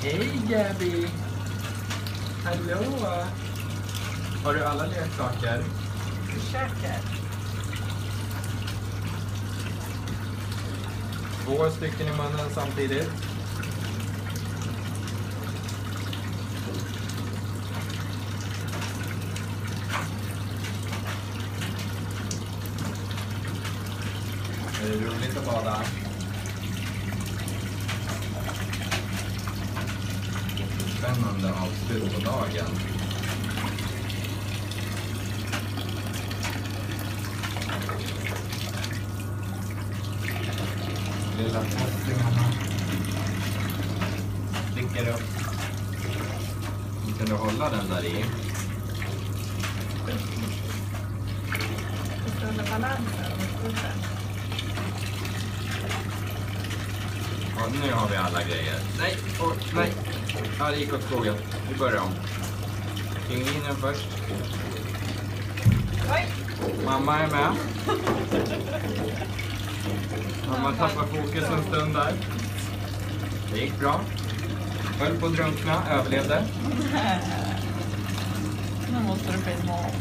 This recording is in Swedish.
Hej Gabby! Hallå! Har du alla leksaker? Försöker. 2 stycken i munnen samtidigt. Är det roligt att bada? Spännande avslut på dagen. Lilla tättingarna sticker upp. Kan du hålla den där i? Det håller balansen och skjuter. Ja, nu har vi alla grejer. Nej, nej. Ja, det gick åt skogen. Vi börjar om. Pingvinen först. Oj! Mamma är med. Mamma tappar fokus en stund där. Det gick bra. Höll på att drunkna, överlevde. Nu måste du bli mat.